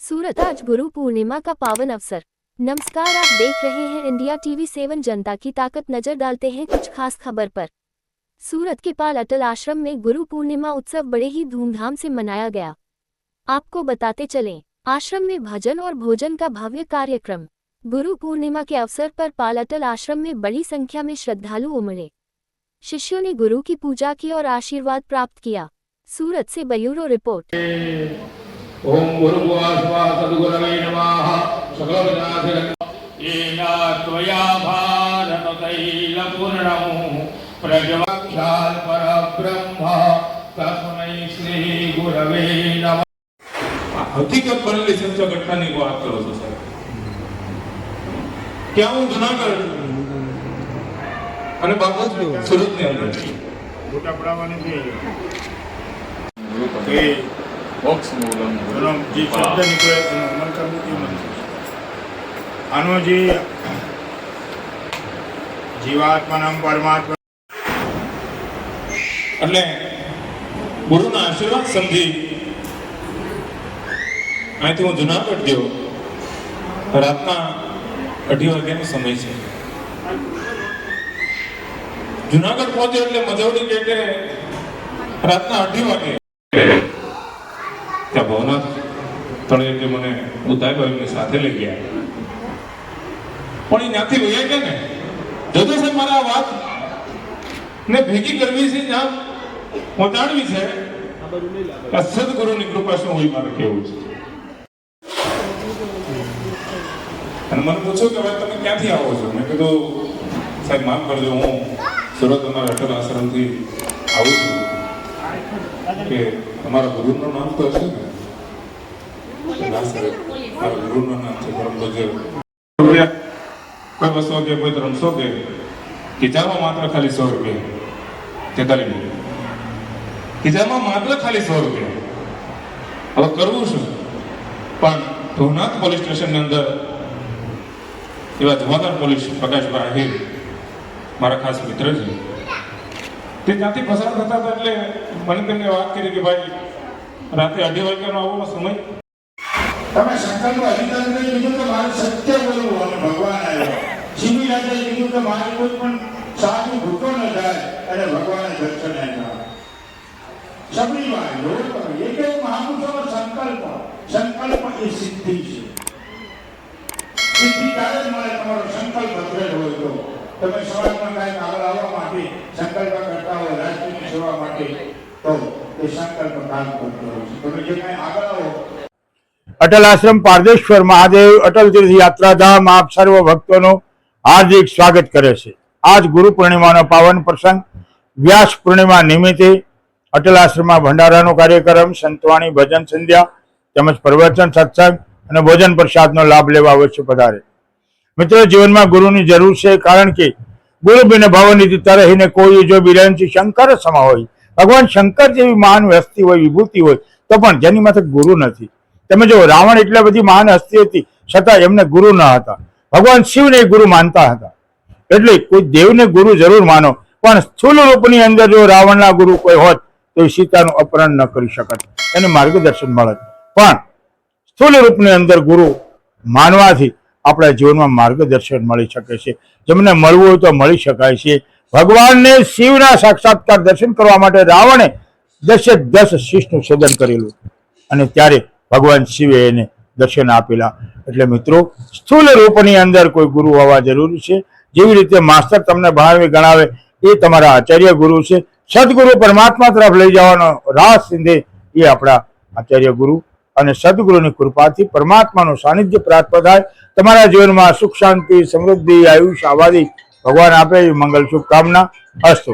सूरत आज गुरु पूर्णिमा का पावन अवसर। नमस्कार, आप देख रहे हैं इंडिया टीवी 7 जनता की ताकत। नजर डालते हैं कुछ खास खबर पर। सूरत के पाल अटल आश्रम में गुरु पूर्णिमा उत्सव बड़े ही धूमधाम से मनाया गया। आपको बताते चलें, आश्रम में भजन और भोजन का भव्य कार्यक्रम। गुरु पूर्णिमा के अवसर पर पाल अटल आश्रम में बड़ी संख्या में श्रद्धालु उमड़े। शिष्यों ने गुरु की पूजा की और आशीर्वाद प्राप्त किया। सूरत से ब्यूरो रिपोर्ट। ओम गुरुवासवा सद्गुरवे नमः। सकलविनाशिनं येन त्वया भारततैलपूर्णं प्रज्वक्षाल परब्रह्म तस्मै श्री गुरवे नमः। હકીકત બનેલી સત્ય ઘટનાની વાત કરો છો સાહેબ? ક્યાં હું જુનાગઢ અને બાબત સુરતની અંદર મોટા પડાવવાની એ બોક્સ મૂલમ જે શબ્દ નીકળે એનો અમલ કરવું એ મંત્ર. આનો જે જીવાત્માનામ પરમાત્મા એટલે ગુરુના આશીર્વાદ સમજી અહીંથી હું જુનાગઢ ગયો. રાતના 2:30 વાગ્યાનો સમય છે. જુનાગઢ પહોંચ્યો એટલે મજવડી ગેટે રાતના 2:30 વાગે ત્યાં ભવનાથ તળે મને ઉદયભાઈની સાથે લઈ ગયા. પણ એ ત્યાંથી વયા ગયા ને, જોજો સાહેબ મારે આ વાત ને ભેગી કરવી છે, જ્યાં પહોંચાડવી છે. આ સદગુરુની કૃપા શું હોય મારે કેવું છે. અને મને પૂછ્યું કે ભાઈ તમે ક્યાંથી આવો છો? મેં કીધું સાહેબ માફ કરજો, હું સુરત અમારા અટલ આશ્રમથી આવું છું. કે તમારા ગુરુનું નામ તો હશે ને? ના સાહેબ, મારા ગુરુનું નામ છે પરમ પૂજ્ય. કોઈ 200 કે કોઈ 300 કે ખીચામાં માત્ર ખાલી 100 રૂપિયા. 43 મિનિટ ખીચામાં માત્ર ખાલી 100 રૂપિયા. હવે કરવું શું? પણ ભવનાથ પોલીસ સ્ટેશનની અંદર એવા જમાદાર પોલીસ પ્રકાશભાઈ આહિર મારા ખાસ મિત્ર છે, તે ત્યાંથી પસાર થતા હતા. એટલે મને તેમને વાત કરી કે ભાઈ રાતે 2:30 વાગ્યાનો આવો સમય. તમે સંકલ્પ અધિકારીને કીધું કે મારે સત્ય બોલવું અને ભગવાન આવ્યો. શિવી રાજાએ કીધું કે મારે કોઈ પણ સાધુ ભૂખો ન જાય અને ભગવાને દર્શન આપ્યા. સબરીમાં એક એક મહાપુરુષોનો સંકલ્પ એ સિદ્ધિ છે. સિદ્ધિ ત્યારે જ મળે તમારો સંકલ્પ દ્રઢ હોય તો. તમે સમાજમાં કાંઈક આગળ આવવા માટે સંકલ્પ કરતા હોય, રાષ્ટ્રની સેવા માટે, તો એ સંકલ્પ કામ કરતો હોય છે. તમે જે કાંઈ આગળ આવો. અટલ આશ્રમ પારદેશ્વર મહાદેવ અટલ તીર્થ યાત્રાધામ આપ સર્વ ભક્તોનું હાર્દિક સ્વાગત કરે છે. આજ ગુરુ પૂર્ણિમાનો પાવન પ્રસંગ. વ્યાસ પૂર્ણિમા નિમિત્તે અટલ આશ્રમમાં ભંડારાનો કાર્યક્રમ, સંતવાણી, ભજન સંધ્યા તેમજ પ્રવચન, સત્સંગ અને ભોજન પ્રસાદનો લાભ લેવા અવશ્ય પધારે. મિત્રો, જીવનમાં ગુરુની જરૂર છે, કારણ કે ગુરુ બિન ભવનિધિ તરહીને કોઈ જો બિરંચી શંકર સમા હોય. ભગવાન શંકર જેવી મહાન હસ્તી હોય, વિભૂતિ હોય, તો પણ જેની માથે ગુરુ નથી. તમે જો રાવણ એટલા બધી મહાન હસ્તી હતી, છતાં એમને ગુરુ ન હતા. ભગવાન શિવને ગુરુ માનતા હતા. એટલે કોઈ દેવને ગુરુ જરૂર માનો, પણ સ્થૂલ રૂપની અંદર જો રાવણના ગુરુ કોઈ હોત તો એ સીતાનું અપહરણ ન કરી શકત, એને માર્ગદર્શન મળત. પણ સ્થૂલ રૂપની અંદર ગુરુ માનવાથી આપણા જીવનમાં માર્ગદર્શન મળી શકે છે. જેમને મળવું હોય તો મળી શકાય છે. ભગવાનને શિવના સાક્ષાત્કાર દર્શન કરવા માટે રાવણે 10 શીશનું છેદન કરેલું અને ત્યારે ભગવાન શિવે એને દર્શન આપેલા. એટલે મિત્રો, સ્થૂલ રૂપની અંદર કોઈ ગુરુ હોવા જરૂરી છે. જેવી રીતે માસ્ટર તમને ભણાવે ગણાવે એ તમારા આચાર્ય ગુરુ છે. સદગુરુ પરમાત્મા તરફ લઈ જવાનો રાહ સિંધે એ આપણા આચાર્ય ગુરુ. અને સદગુરુની કૃપાથી પરમાત્માનું સાનિધ્ય પ્રાપ્ત થાય. તમારા જીવનમાં સુખ, શાંતિ, સમૃદ્ધિ, આયુષ, આબાદી ભગવાન આપે એવી મંગલ શુભકામના. અસ્તુ.